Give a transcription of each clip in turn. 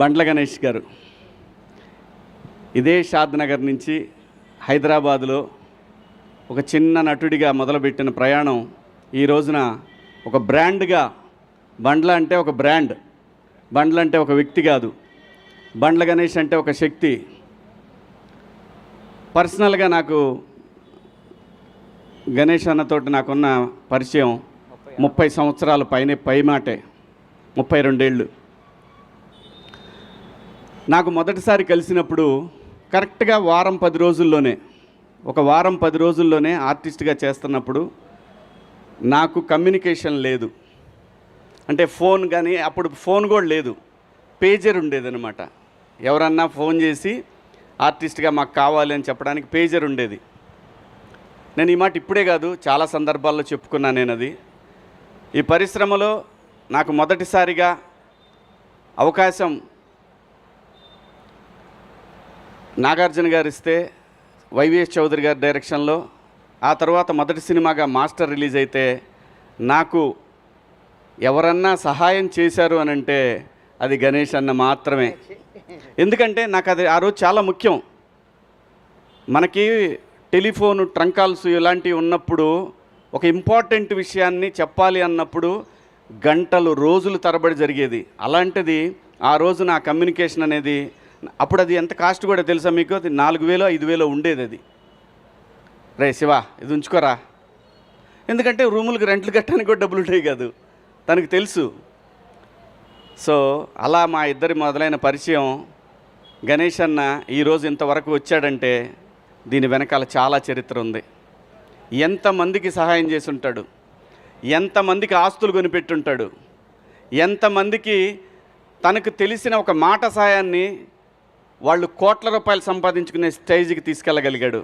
బండ్ల గణేష్ గారు ఇదే షాద్ నగర్ నుంచి హైదరాబాదులో ఒక చిన్న నటుడిగా మొదలుపెట్టిన ప్రయాణం ఈ రోజున ఒక బ్రాండ్గా, బండ్ల అంటే ఒక బ్రాండ్, బండ్ల అంటే ఒక వ్యక్తి కాదు, బండ్ల గణేష్ అంటే ఒక శక్తి. పర్సనల్గా నాకు గణేష్ అన్నతోటి నాకున్న పరిచయం 30 సంవత్సరాల పై మాటే, 32 ఏళ్ళు. నాకు మొదటిసారి కలిసినప్పుడు కరెక్ట్గా వారం 10 రోజుల్లోనే ఆర్టిస్ట్గా చేస్తున్నప్పుడు నాకు కమ్యూనికేషన్ లేదు. అంటే ఫోన్ కానీ, అప్పుడు ఫోన్ కూడా లేదు, పేజర్ ఉండేదన్నమాట. ఎవరన్నా ఫోన్ చేసి ఆర్టిస్ట్గా మాకు కావాలి అని చెప్పడానికి పేజర్ ఉండేది. నేను ఈ మాట ఇప్పుడే కాదు, చాలా సందర్భాల్లో చెప్పుకున్నాను నేను. అది ఈ పరిశ్రమలో నాకు మొదటిసారిగా అవకాశం నాగార్జున గారు ఇస్తే, వైవిఎస్ చౌదరి గారి డైరెక్షన్లో, ఆ తర్వాత మొదటి సినిమాగా మాస్టర్ రిలీజ్ అయితే నాకు ఎవరన్నా సహాయం చేశారు అని అంటే అది గణేష్ అన్న మాత్రమే. ఎందుకంటే నాకు అది ఆ రోజు చాలా ముఖ్యం. మనకి టెలిఫోన్ ట్రంక్ కాల్స్ ఇలాంటివి ఉన్నప్పుడు ఒక ఇంపార్టెంట్ విషయాన్ని చెప్పాలి అన్నప్పుడు గంటలు రోజులు తరబడి జరిగేది. అలాంటిది ఆ రోజు నా కమ్యూనికేషన్ అనేది, అప్పుడు అది ఎంత కాస్ట్ కూడా తెలుసా మీకు? అది 4,000-5,000 ఉండేది. అది రే శివ ఇది ఉంచుకోరా, ఎందుకంటే రూములకు రెంట్లు కట్టడానికి కూడా డబ్బులు ఉంటాయి కాదు, తనకు తెలుసు. సో అలా మా ఇద్దరి మొదలైన పరిచయం. గణేష్ అన్న ఈరోజు ఇంతవరకు వచ్చాడంటే దీని వెనకాల చాలా చరిత్ర ఉంది. ఎంతమందికి సహాయం చేసి ఉంటాడు, ఎంతమందికి ఆస్తులు కొనిపెట్టుంటాడు, ఎంతమందికి తనకు తెలిసిన ఒక మాట సాయాన్ని వాళ్ళు కోట్ల రూపాయలు సంపాదించుకునే స్టేజ్కి తీసుకెళ్ళగలిగాడు.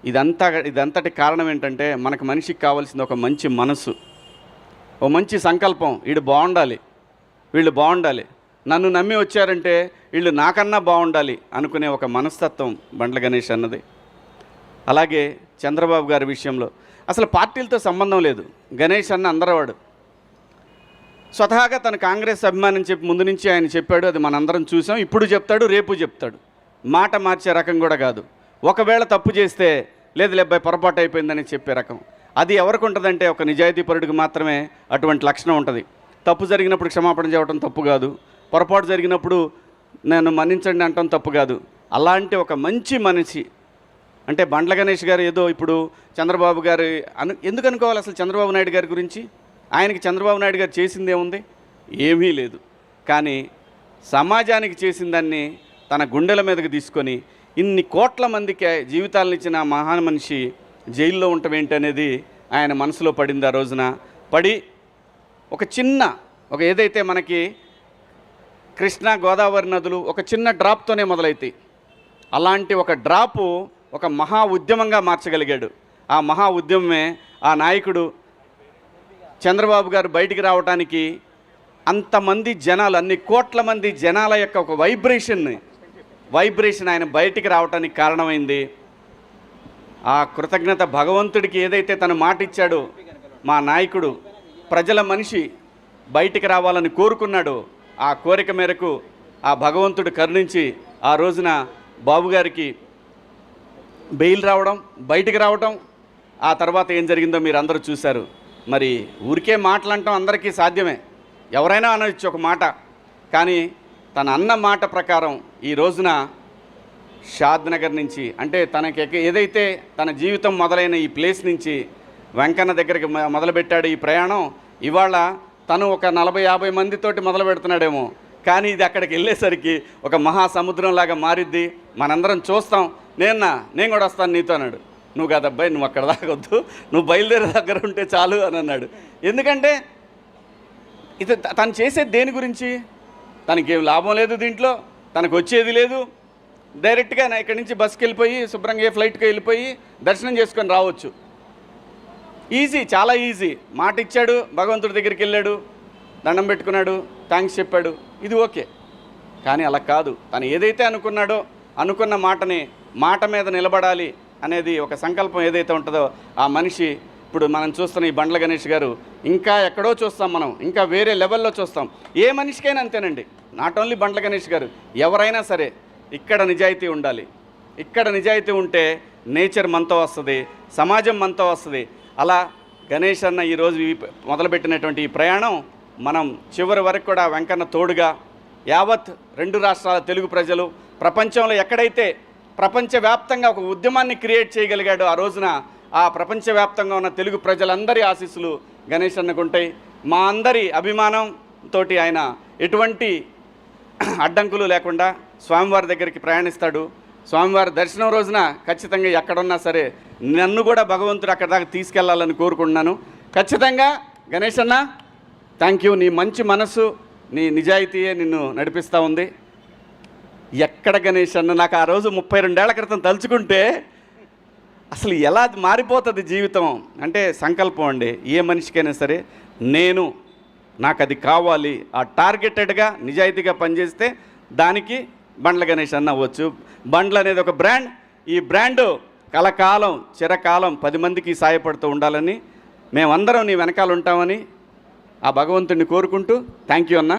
ఇదంతటి కారణం ఏంటంటే మనకు మనిషికి కావాల్సింది ఒక మంచి మనసు, ఓ మంచి సంకల్పం. వీళ్ళు బాగుండాలి, వీళ్ళు బాగుండాలి, నన్ను నమ్మి వచ్చారంటే వీళ్ళు నాకన్నా బాగుండాలి అనుకునే ఒక మనస్తత్వం బండ్ల గణేష్ అన్నది. అలాగే చంద్రబాబు గారి విషయంలో అసలు పార్టీలతో సంబంధం లేదు. గణేష్ అన్న అందరవాడు. స్వతహాగా తన కాంగ్రెస్ అభిమానం చెప్పి ముందు నుంచి ఆయన చెప్పాడు, అది మనందరం చూసాం. ఇప్పుడు చెప్తాడు, రేపు చెప్తాడు. మాట మార్చే రకం కూడా కాదు. ఒకవేళ తప్పు చేస్తే లేదు లేబ్బాయి పొరపాటు అయిపోయిందని చెప్పే రకం. అది ఎవరికి ఉంటుందంటే ఒక నిజాయితీపరుడికి మాత్రమే అటువంటి లక్షణం ఉంటుంది. తప్పు జరిగినప్పుడు క్షమాపణ చెప్పడం తప్పు కాదు, పొరపాటు జరిగినప్పుడు నేను మన్నించండి అంటాం తప్పు కాదు. అలాంటి ఒక మంచి మనిషి అంటే బండ్ల గణేష్ గారు. ఏదో ఇప్పుడు చంద్రబాబు గారు ఎందుకు అనుకోవాలి అసలు చంద్రబాబు నాయుడు గారి గురించి? ఆయనకి చంద్రబాబు నాయుడు గారు చేసిందే ఉంది, ఏమీ లేదు. కానీ సమాజానికి చేసిన దాన్ని తన గుండెల మీదకి తీసుకొని ఇన్ని కోట్ల మందికి జీవితాలను ఇచ్చిన మహాన్ మనిషి జైల్లో ఉండటం ఏంటనేది ఆయన మనసులో పడింది. ఆ రోజున పడి ఒక ఏదైతే మనకి కృష్ణా గోదావరి నదులు ఒక చిన్న డ్రాప్తోనే మొదలైతాయి, అలాంటి ఒక డ్రాపు ఒక మహా ఉద్యమంగా మార్చగలిగాడు. ఆ మహా ఉద్యమమే ఆ నాయకుడు చంద్రబాబు గారు బయటికి రావడానికి అంతమంది జనాలు, అన్ని కోట్ల మంది జనాల యొక్క ఒక వైబ్రేషన్ ఆయన బయటికి రావడానికి కారణమైంది. ఆ కృతజ్ఞత భగవంతుడికి ఏదైతే తను మాట ఇచ్చాడో, మా నాయకుడు ప్రజల మనిషి బయటికి రావాలని కోరుకున్నాడో, ఆ కోరిక మేరకు ఆ భగవంతుడు కరుణించి ఆ రోజున బాబు గారికి బెయిల్ రావడం, బయటికి రావడం. ఆ తర్వాత ఏం జరిగిందో మీరు అందరూ చూశారు. మరి ఊరికే మాటలంటాం అందరికీ సాధ్యమే, ఎవరైనా అనొచ్చు ఒక మాట. కానీ తన అన్న మాట ప్రకారం ఈ రోజున షాద్ నగర్ నుంచి, అంటే తనకి ఏదైతే తన జీవితం మొదలైన ఈ ప్లేస్ నుంచి వెంకన్న దగ్గరికి మొదలుపెట్టాడు ఈ ప్రయాణం. ఇవాళ తను ఒక 40-50 మందితోటి మొదలు పెడుతున్నాడేమో, కానీ ఇది అక్కడికి వెళ్ళేసరికి ఒక మహాసముద్రంలాగా మారిద్ది. మనందరం చూస్తాం. నేను కూడా వస్తాను నీతో అన్నాడు. నువ్వు కాదబ్బాయి, నువ్వు అక్కడ దాకొద్దు, నువ్వు బయలుదేరే దగ్గర ఉంటే చాలు అని అన్నాడు. ఎందుకంటే ఇది తను చేసేది దేని గురించి? తనకేం లాభం లేదు దీంట్లో, తనకు వచ్చేది లేదు. డైరెక్ట్గా ఇక్కడి నుంచి బస్కి వెళ్ళిపోయి శుభ్రంగా ఫ్లైట్కి వెళ్ళిపోయి దర్శనం చేసుకొని రావచ్చు. ఈజీ, చాలా ఈజీ. మాట ఇచ్చాడు, భగవంతుడి దగ్గరికి వెళ్ళాడు, దండం పెట్టుకున్నాడు, థ్యాంక్స్ చెప్పాడు, ఇది ఓకే. కానీ అలా కాదు. తను ఏదైతే అనుకున్నాడో, అనుకున్న మాట మీద నిలబడాలి అనేది ఒక సంకల్పం ఏదైతే ఉంటుందో, ఆ మనిషి ఇప్పుడు మనం చూస్తున్న ఈ బండ్ల గణేష్ గారు ఇంకా ఎక్కడో చూస్తాం, మనం ఇంకా వేరే లెవెల్లో చూస్తాం. ఏ మనిషికైనా అంతేనండి, నాట్ ఓన్లీ బండ్ల గణేష్ గారు, ఎవరైనా సరే ఇక్కడ నిజాయితీ ఉండాలి. ఇక్కడ నిజాయితీ ఉంటే నేచర్ మనతో వస్తుంది, సమాజం మనతో వస్తుంది. అలా గణేష్ అన్న ఈరోజు మొదలుపెట్టినటువంటి ఈ ప్రయాణం మనం చివరి వరకు కూడా వెంకన్న తోడుగా యావత్ 2 రాష్ట్రాల తెలుగు ప్రజలు ప్రపంచంలో ఎక్కడైతే ప్రపంచవ్యాప్తంగా ఒక ఉద్యమాన్ని క్రియేట్ చేయగలిగాడో ఆ రోజున ఆ ప్రపంచవ్యాప్తంగా ఉన్న తెలుగు ప్రజలందరి ఆశీస్సులు గణేష్ అన్నకుంటాయి. మా అందరి అభిమానంతో ఆయన ఎటువంటి అడ్డంకులు లేకుండా స్వామివారి దగ్గరికి ప్రయాణిస్తాడు. స్వామివారి దర్శనం రోజున ఖచ్చితంగా ఎక్కడున్నా సరే నన్ను కూడా భగవంతుడు అక్కడ దాకా తీసుకెళ్లాలని కోరుకుంటున్నాను. ఖచ్చితంగా గణేష్ అన్న థ్యాంక్ యూ. నీ మంచి మనసు, నీ నిజాయితీయే నిన్ను నడిపిస్తూ ఉంది. ఎక్కడ గణేష్ అన్న నాకు ఆ రోజు 32 ఏళ్ల క్రితం తలుచుకుంటే అసలు ఎలా మారిపోతుంది జీవితం అంటే సంకల్పం అండి. ఏ మనిషికైనా సరే నాకు అది కావాలి, ఆ టార్గెటెడ్గా నిజాయితీగా పనిచేస్తే దానికి బండ్ల గణేష్ అన్న అవ్వచ్చు. బండ్లు అనేది ఒక బ్రాండ్. ఈ బ్రాండు కలకాలం చిరకాలం 10 మందికి సాయపడుతూ ఉండాలని మేమందరం నీ వెనకాల ఉంటామని ఆ భగవంతుడిని కోరుకుంటూ థ్యాంక్ యూ అన్న.